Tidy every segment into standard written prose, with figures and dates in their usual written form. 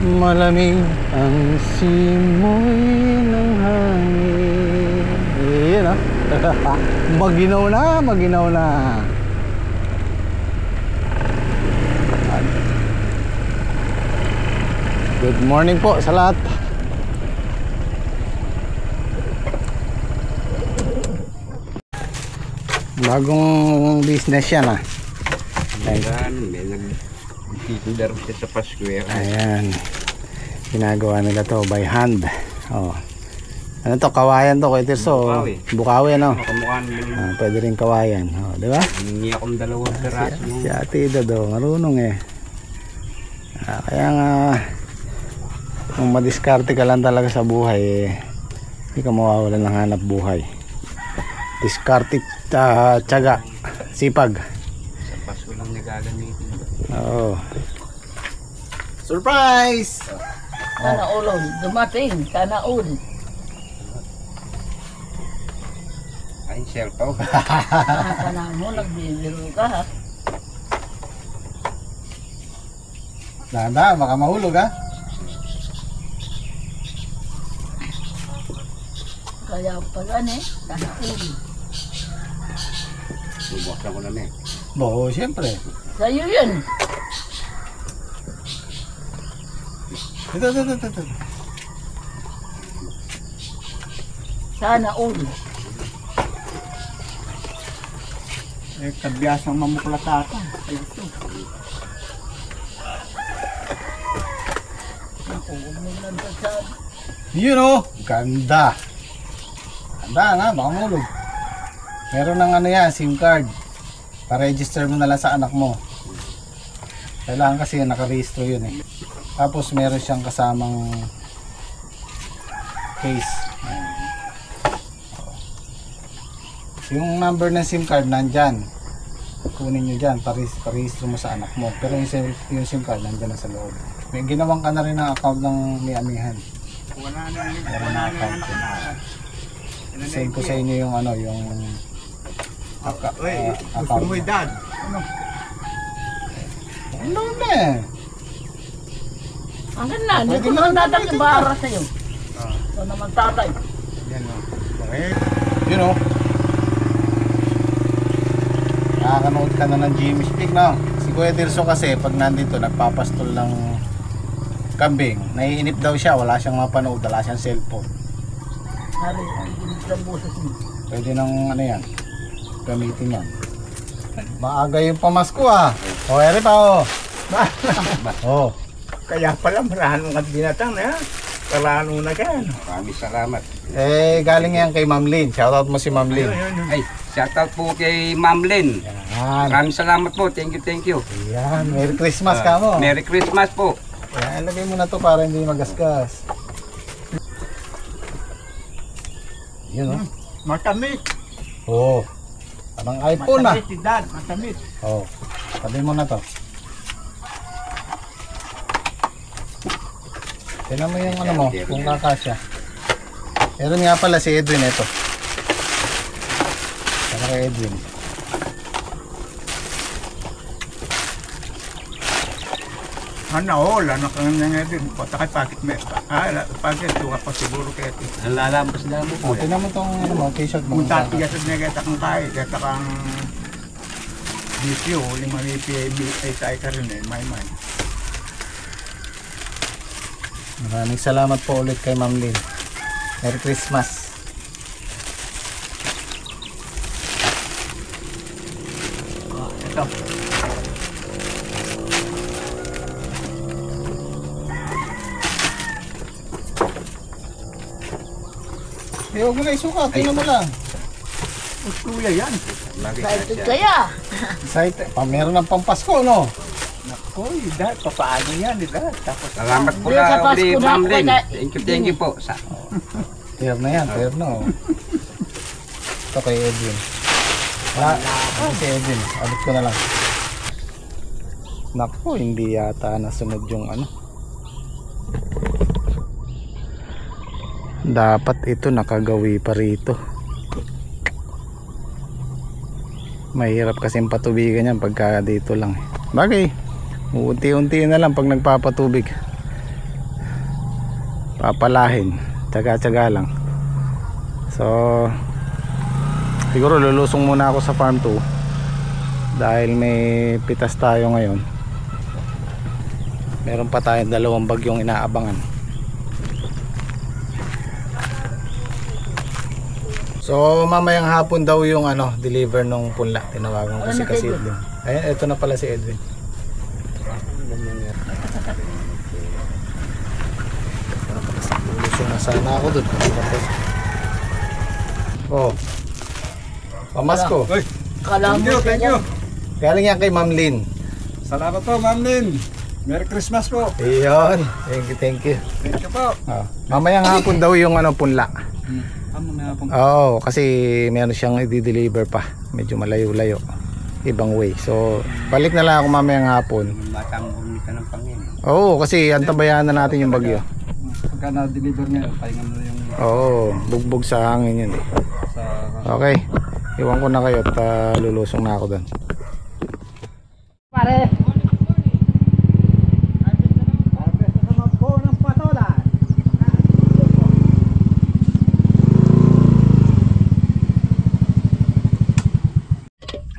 Malamig ang simoy ng hangin. Ayan ah. Maginaw na, maginaw na. Good morning po sa lahat. Bagong business yan ah. Ayan, may nag-titindar siya sa Pasko. Ayan. Ginagawa nila to by hand. Oh. Ano to? Kawayan to, Kuya Tirso. Bukawi, no? Pwede rin kawayan. Oh, di ba? Hindi akong dalawang peraso. Si Ate Ida do, marunong eh. Kaya nga, kung madiskarte ka lang talaga sa buhay, hindi ka mawawalan ng hanap buhay. Diskarte, tiyaga, sipag. Sa Pasko lang nagagamitin. Oo. Surprise! Sana ulol, dumating, sana ul. Ay, cellphone. Sana mo, nagbibiro ka ha. Nanda, baka mahulog ha? Kaya pala sana ul. Bubuksan ko na na eh. Oo, siyempre. Sa'yo yun. Ito. Sana ul. Eh, kabyasang mamuklatata. Ito. Ako, umulan pa sa... Yun o, ganda. Ganda nga, baka mahulog. Meron ng ano yan, SIM card. Pa-register mo na lang sa anak mo. Kailangan kasi nakarehistro yun eh. Tapos meron siyang kasamang case. Yung number ng SIM card nandyan. Kunin nyo dyan, parehistro mo sa anak mo. Pero yung SIM card nandyan na sa loob. May ginawang ka na rin ng account ng Miamihan. Meron na account yun. Send ko sa inyo yung ano, yung account mo. Dad. Ano na eh? Hanggang na, hindi ko naman dapat ibara sa'yo. Ito naman tatay. Yan o. Okay. You know, nakakanood ka na ng Jimmy Speak na. Si Kuya Tirso kasi pag nandito nagpapastol ng kambing, naiinip daw siya, wala siyang mapanood, wala siyang cellphone. Hari, hindi sa busos mo. Pwede nang ano yan, gamitin yan. Maaga yung pamasko ah. O ere pa o. Oh. Kaya pala marano at binatang na. Marano na ka. Maraming salamat. Eh galing yan kay Ma'am Lynn. Shoutout mo si Ma'am Lynn. Ay, shoutout po kay Ma'am Lynn. Yan. Maraming salamat po. Thank you. Yan. Merry Christmas ka mo. Merry Christmas po. Yan, ilagay mo na to para hindi magasgas. Yun o. Matamit. Oo. Parang iPhone ah. Matamit si Dad. Matamit. Oo. Tabi mo na to. Tignan mo yung ano mo, kung kakasya. Meron nga pala si Edwin ito. Para kay Edwin. All. Ano ka nga din. Pata kay pakit me. Pakit. Tuwa pa siguro kaya ito. Ang lalabas na mo po. Tignan mo tong ano mo, t-shirt mo. Kung tatigas at nagata kang tayo. Kata kang bisyo. Lima ni ay tayo ka rin eh. May. Maraming salamat po ulit kay Ma'am Lynn. Merry Christmas. Ito. Eh, huwag mo na isuka. Tingnan mo lang. Kuya yan. Lagi Excited siya. kaya. Excited. Meron ng pampasko, no? Nakoy, Dad. Paano yan, Dad? Tapos Salamat po Hindi, sa na Pasko ulit, na Ma'am ako Lynn. na- Thank you po. Fair na yan, fair na. Oh. Ito kay Edwin. Ito si Edwin. Abot ko na lang. Naku, hindi yata nasunod yung ano. Dapat ito nakagawi pa rito. Mahirap kasing patubigan yan pagka dito lang. Bagay, unti-unti na lang pag nagpapatubig. papalahin, tsaga-tsaga lang. So siguro lulusong muna ako sa farm 2 dahil may pitas tayo ngayon. Meron pa tayong 2 bagyong inaabangan. So mamayang hapon daw yung deliver nung punla. Tinawagan ko si Edwin. Ayun, eto na pala si Edwin. Lulusong na sana ako doon. Oh, pamasko. Uy, Kala mo thank you. Galing yan kay Ma'am Lynn. Salamat po, Ma'am Lynn. Merry Christmas po. Iyon. Thank you. Thank you po. Mamayang hapon daw yung punla. Mamaya po. Oo, kasi meron siyang i-deliver pa. Medyo malayo-layo. Ibang way. So, balik na lang ako mamayang hapon. Batang umita ng Panginoon. Oo, kasi antabayan na natin yung bagyo. Pagka na-deliver niya, pahinga mo na yung Oo, bugbog sa hangin yun. sa... Okay. Iwan ko na kayo at lulusong na ako doon. Pare.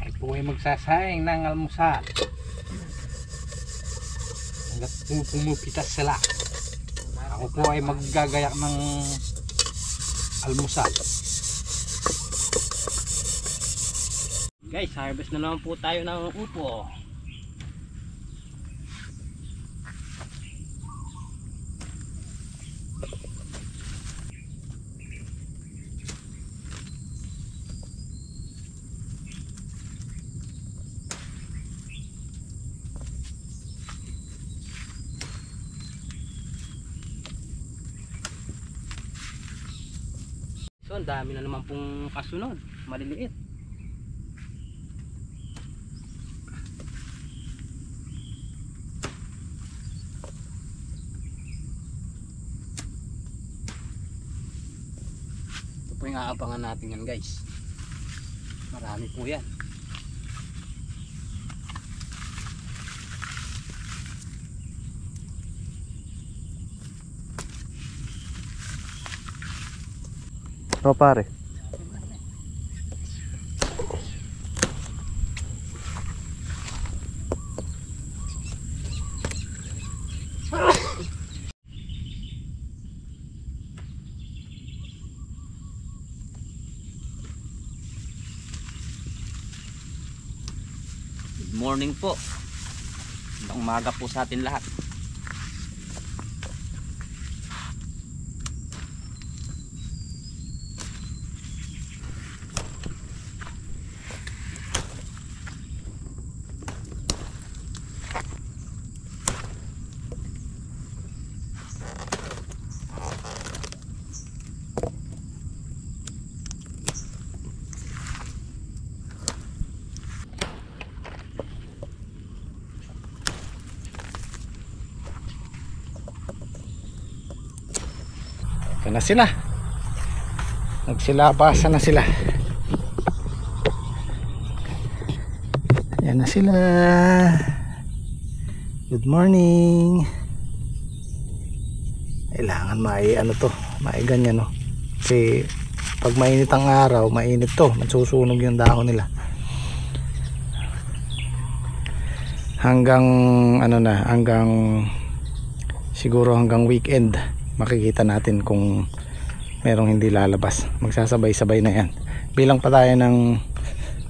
Ay po ay magsasayang ng almusal. Hanggat pumupitas sila. Ako po ay maggagayak ng almusal. Guys, harvest na naman po tayo ng upo. So, ang dami na naman pong kasunod. Maliliit. Ito po yung aabangan natin yan, guys. Marami po yan. O pare. Good morning po. Magandang umaga po sa atin lahat. Ito na sila. Nagsilabasan na sila. Ayan na sila. Good morning. Kailangan mai ganyan no. Kasi pag mainit ang araw, mainit to, masusunog yung dahon nila. Hanggang siguro hanggang weekend makikita natin kung merong hindi lalabas. Magsasabay-sabay na yan. Bilang pa tayo ng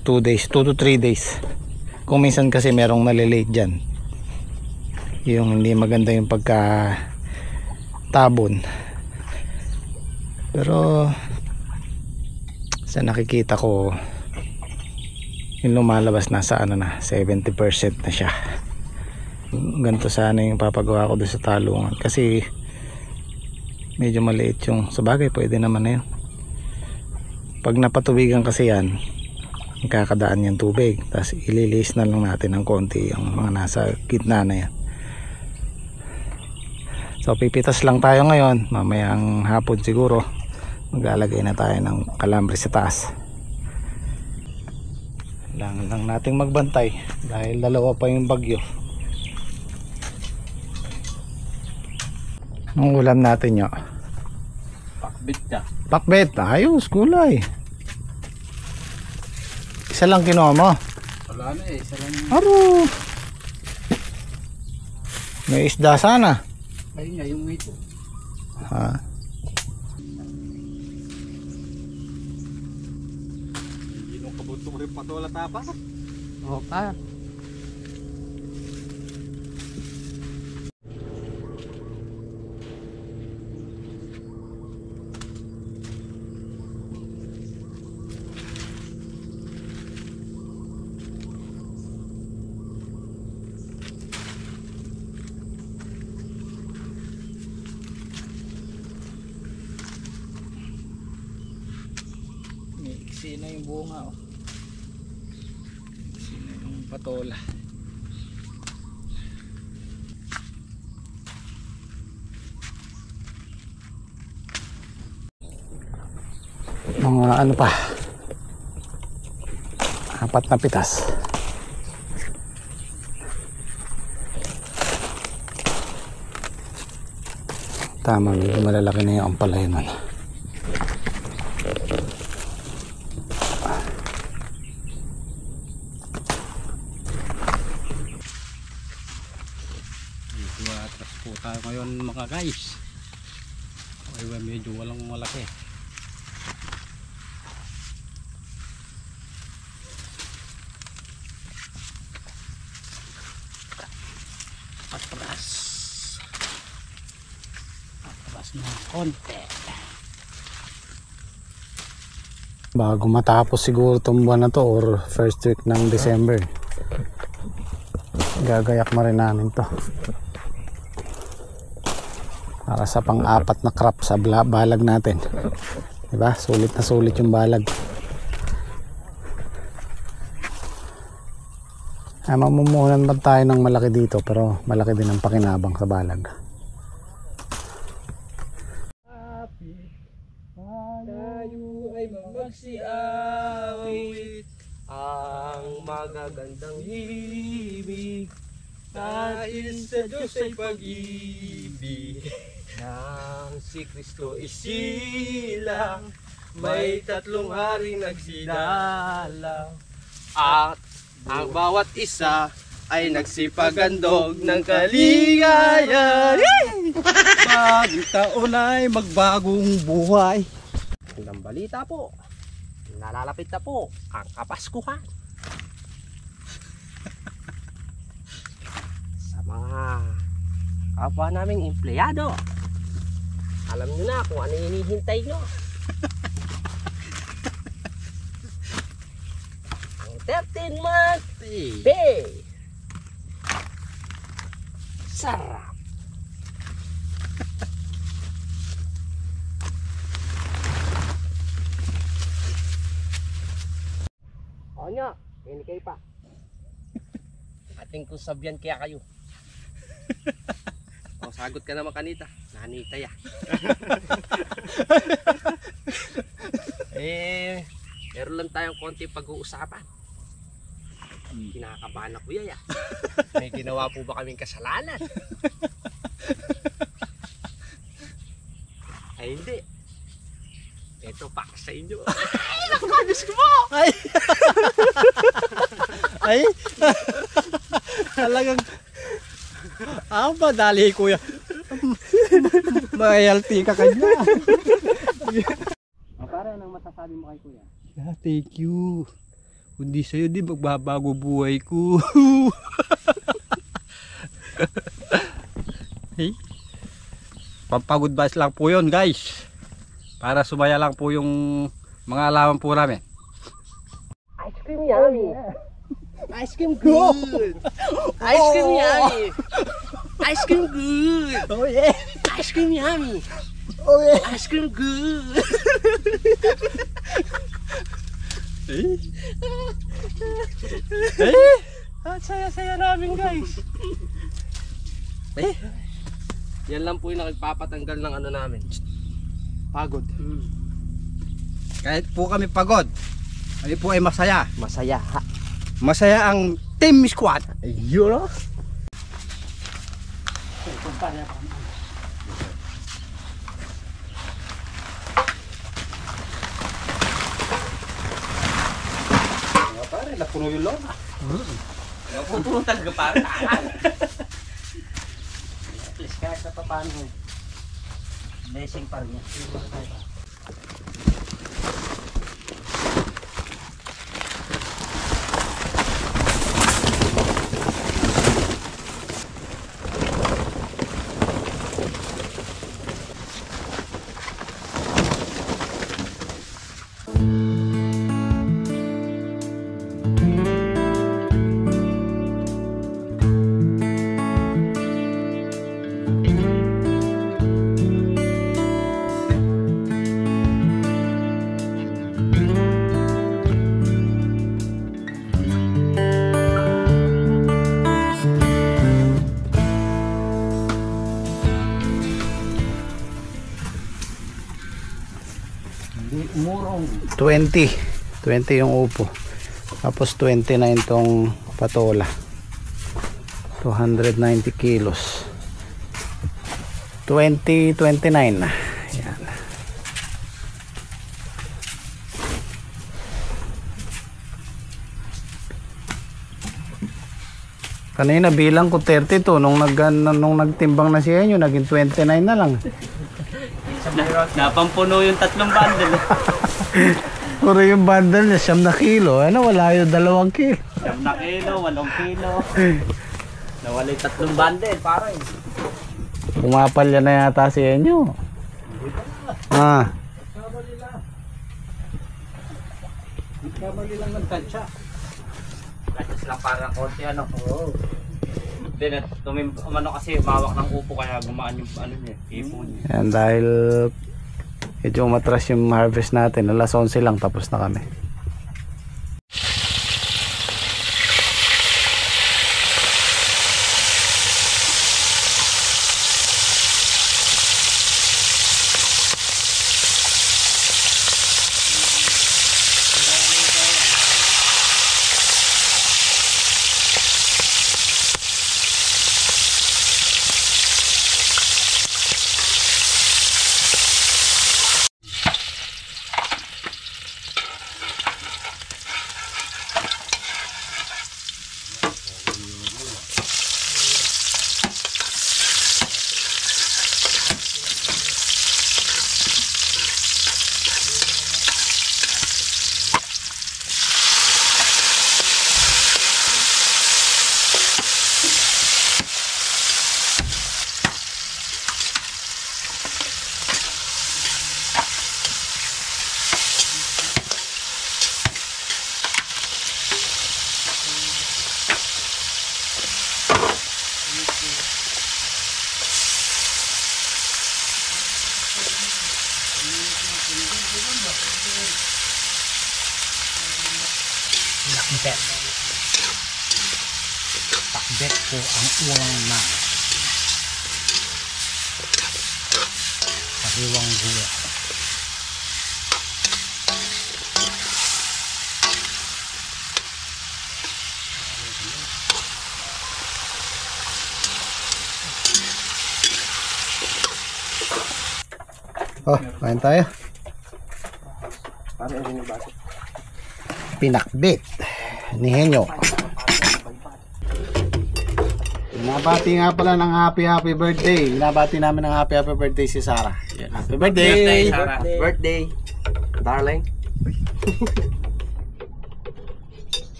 2 days, 2 to 3 days. Kung minsan kasi merong nalilate dyan, yung hindi maganda yung pagka tabon. Pero sa nakikita ko, yung lumalabas nasa 70% na siya. Ganito sana yung papagawa ko doon sa talungan, kasi medyo maliit yung, sabagay pwede naman na yun. Pag napatubigan kasi yan, kakadaan yung tubig, tapos ililis na lang natin ng konti yung mga nasa gitna na yan. So pipitas lang tayo ngayon. Mamayang hapon siguro maglalagay na tayo ng kalambre sa taas. Kailangan lang nating magbantay dahil dalawa pa yung bagyo. Ang ulam natin nyo, Pakbit ka. Pakbet, ayos, kulay. Isa lang kinuha mo. Wala na eh. Isa lang. Aro. May isda sana. Ayun nga, yung ito. Ha? Hindi nung kabuto mo rin patola tapas. Oo pa. Iksi na yung bunga oh. Iksi na yung patola. Mga ano pa. 4 na pitas. Tama, malalaki na yung ampalay nun. Atras po tayo ngayon mga guys. Ay, medyo walang malaki. Atras. Atras ng konti. Bago matapos siguro itong buwan na to or first week ng December, gagayak na rin namin to para sa pang-4 na crop sa balag natin, diba? Sulit na sulit yung balag. Ay, mamumuhunan ba tayo ng malaki dito, pero malaki din ang pakinabang sa balag. Tayo ay magsiawit ang magagandang himig dahil sa Diyos ay pag-ibig nang si Kristo isilang may 3 haring nagsidalang at ang bawat isa ay nagsipagandog ng kaligayahan. Bagong taon ay magbagong buhay. Ang balita po, nalalapit na po ang Kapaskuhan. Sa mga kapwa naming empleyado, alam nyo na kung ano hinihintay nyo. Ang 13-month pay. Sarap. O nyo, hindi kayo pa. Ating kung sabyan kaya kayo. O, sagot ka naman kanita. Nanita ya. Meron lang tayong konti pag-uusapan. Kinakabahan ako ya. May ginawa po ba kaming kasalanan? Ay hindi. Ito pa sa inyo. Ay, nakakadis ko po! Ay! Ay! Talagang ako ba dali kuya? Mayalty ka kanya. Para anong masasabi mo kay kuya? Thank you. Kundi sa'yo di magbabago buhay ko. Hey. Pampagod bas lang po yun guys. Para sumaya lang po yung mga alaman po namin. Ice cream yummy. Ice cream good. Ice cream yummy. Ice cream good. Oh yeah. Ice cream yummy. Oh yeah. Ice cream good. Eh? Eh? Ang saya-saya namin guys. Eh? Yan lang po yung nakipapatanggal ng ano namin. Pagod. Kahit po kami pagod, kami po ay masaya. Masaya. Masaya ang Team Squad. Ayun o. napuno yung loob. Napupuno talaga para. At least kahit sa paano. Blessing pa rin yan. Murong. 20 yung upo, tapos 29 tong patola, 290 kilos, 29 na yan. Kanina bilang ko 32 nung nagtimbang na siya yun, naging 29 na lang. Napampuno yung 3 bundle. Puro yung bundle niya, 9 na kilo. Ano, wala yung 2 kilo. 9 na kilo, 8 kilo. Nawala yung 3 bundle, parang. Pumapalya na yata si Enyo. Ah, Kamali lang ng tansya. At lang parang konti ano. Oo. Then umano kasi mawak ng upo kaya gumaan yung ano niya, ipon niya. yan dahil medyo umatras yung harvest natin. Alas 11 lang, tapos na kami. Pakbet. Pakbet po ang ulang na. Sariwang gula. Oh, kain tayo. Pinakbit ni Henyo. Binabati nga pala ng happy birthday. Binabati namin ng happy birthday si Sarah. Yan. Happy birthday! Birthday, darling.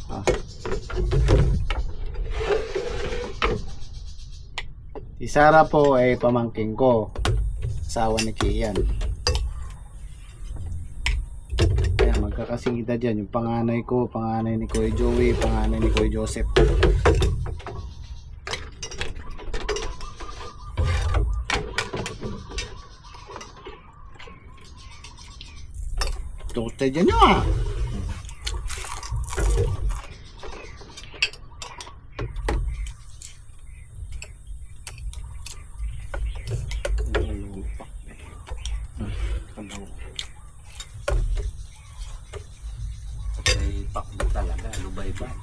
Ah. Si Sarah po ay pamangking ko. Asawa ni Kian. Kaya magkakasing edad yan. Yung panganay ko, panganay ni Kuya Joey, panganay ni Kuya Joseph. Tote dyan nyo ah. May pakbet talaga, lubay-bay.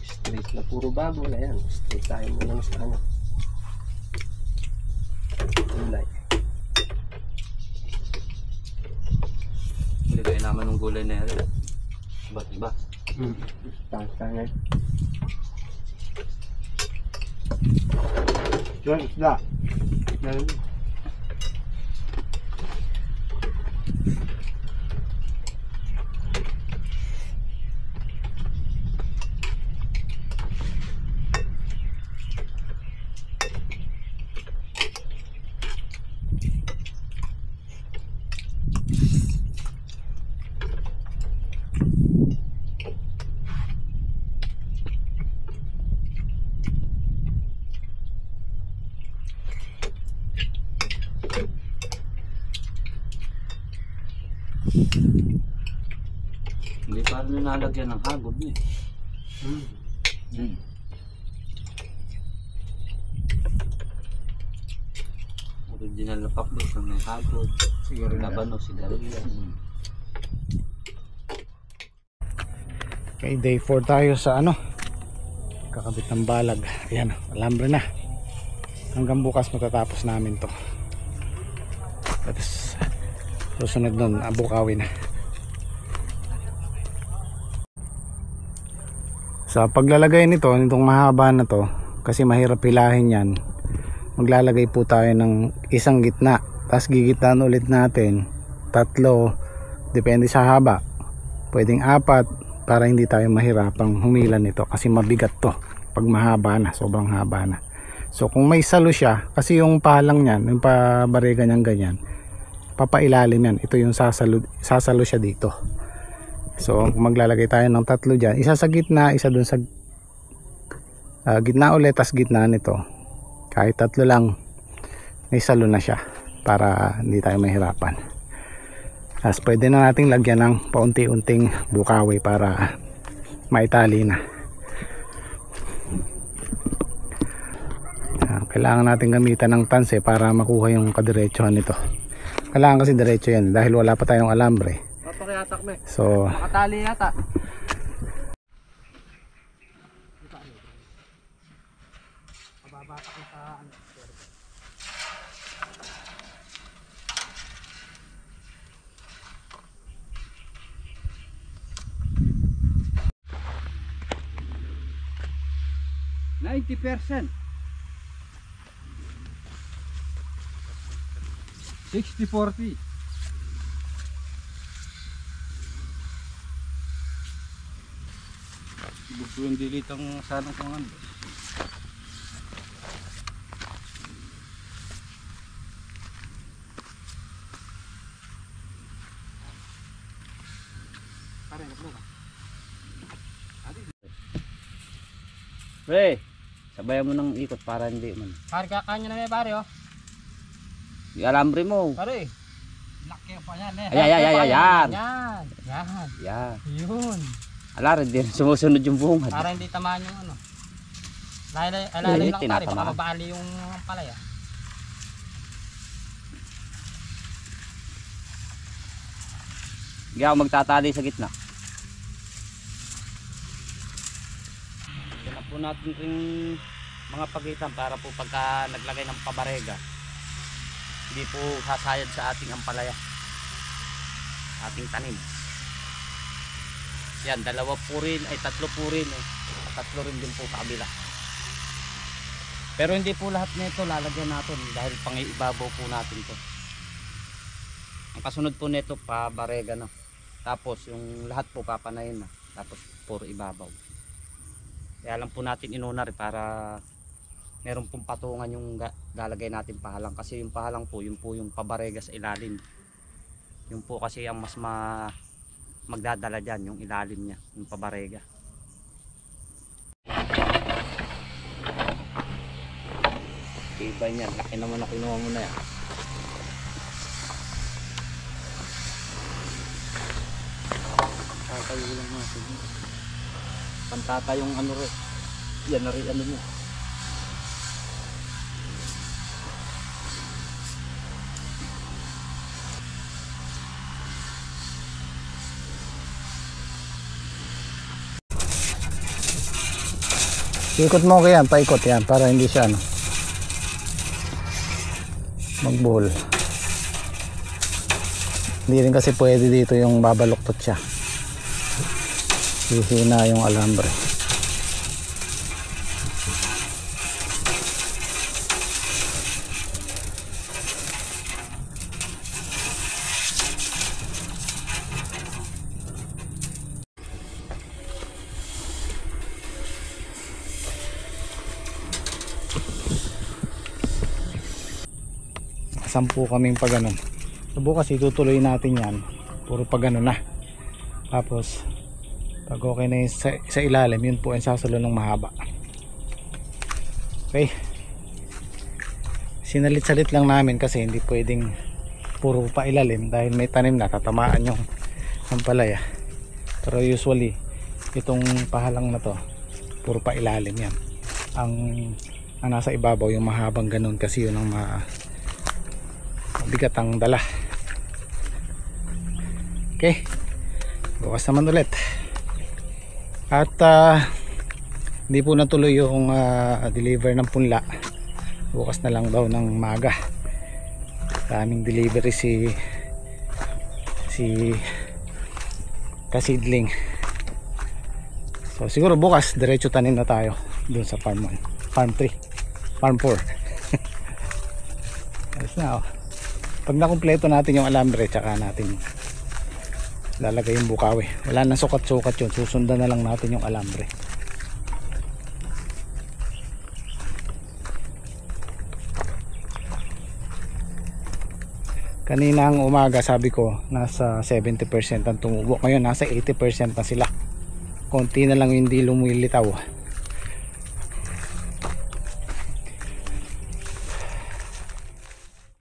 Straight na puro bago na yan. Straight tayo muna sa ano. Kulay. naman ng gulay na rin. Iba't iba. Tangkangay. Yun, isda. Yan. Hindi pa rin nalagyan ng hagod niya. Original na pakbit ng may hagod. Labano, sigarilya. Okay, day 4 tayo sa ano, kakabit ng balag. Ayan, alambre na. Hanggang bukas matatapos namin to. Tapos susunod nun, Bukawi na. Sa paglalagay nitong mahaba na to, kasi mahirap pilahin yan, maglalagay po tayo ng isang gitna, tapos gigitan ulit natin 3, depende sa haba, pwedeng 4, para hindi tayo mahirapang humila nito kasi mabigat to pag mahaba na, sobrang haba na. So kung may salo siya, kasi yung palang niyan, yung pabarega niyan ganyan, papailalim yan, ito yung sasalo siya dito. So maglalagay tayo ng 3 dyan, isa sa gitna, isa dun sa gitna ulit, tas gitna nito. Kahit 3 lang, may salo na siya para hindi tayo mahirapan. Tapos pwede na nating lagyan ng paunti-unting Bukawi para maitali na. Kailangan natin gamitan ng tanse para makuha yung kadiretsuhan nito. Kailangan kasi diretso yan dahil wala pa tayong alambre. So Makatali yata. %. 60-40. Gusto yung dilitang sanang kung ano. Pre, sabayan mo ng ikot para hindi man. Pare, kakanya na may pare, oh. I-alambre mo. Pare, laki pa yan, eh. Yan. Yan. Yan. Yun. Ala, rin din sumusunod yung bungad. Para hindi tamaan yung ano. Lalim lang pare, baka tinatamaan. mabali yung palaya. Hindi ako magtatali sa gitna. Yan po natin rin mga pagitan para po pagka naglagay ng pabarega, hindi po sasayad sa ating ampalaya, ating tanim. Yan, 2 po rin, ay 3 po rin, 3 rin din po sa kabila. Pero hindi po lahat nito lalagyan natin dahil pang-ibabaw po natin to. Ang kasunod po nito pabarega na. Tapos yung lahat po papanayin na. Tapos puro ibabaw. Kaya lang po natin inuna rin para meron pong patungan yung lalagay natin pahalang. Kasi yung pahalang po, yun po yung pabarega sa ilalim. Yung po kasi ang mas magdadala dyan, yung ilalim niya, yung pabarega. Iba niyan, laki naman na kinuha mo na yan. Tatayo lang natin. Pantatayong ano rin. Yan na rin ano mo. ikot mo ko yan, paikot yan para hindi siya ano, magbuhol. Hindi rin kasi pwede dito yung babaluktot siya. Hihina yung alambre. Sampu kaming pag ganun. So bukas itutuloy natin yan. Puro pag ganun na. Tapos pag okay na yung sa ilalim, yun po ang sasalon ng mahaba. Okay. Sinalit-salit lang namin kasi hindi pwedeng puro pa ilalim dahil may tanim na, tatamaan yung ampalaya. Pero usually itong pahalang na to puro pa ilalim yan. Ang nasa ibabaw yung mahabang ganun kasi yun ang bigat ang dala. Okay, bukas naman ulit. At hindi po natuloy yung deliver ng punla. Bukas na lang daw ng maga. Daming delivery si kasidling. So siguro bukas diretso tanim na tayo dun sa farm 1, farm 3, farm 4. Ayos na, oh. Pag nakumpleto natin yung alambre, tsaka natin lalagay yung bukawi. Wala na sukat-sukat yun, susundan na lang natin yung alambre. Kaninang umaga sabi ko nasa 70% ang tumubo, ngayon nasa 80% na sila. Konti na lang yung hindi lumilitaw.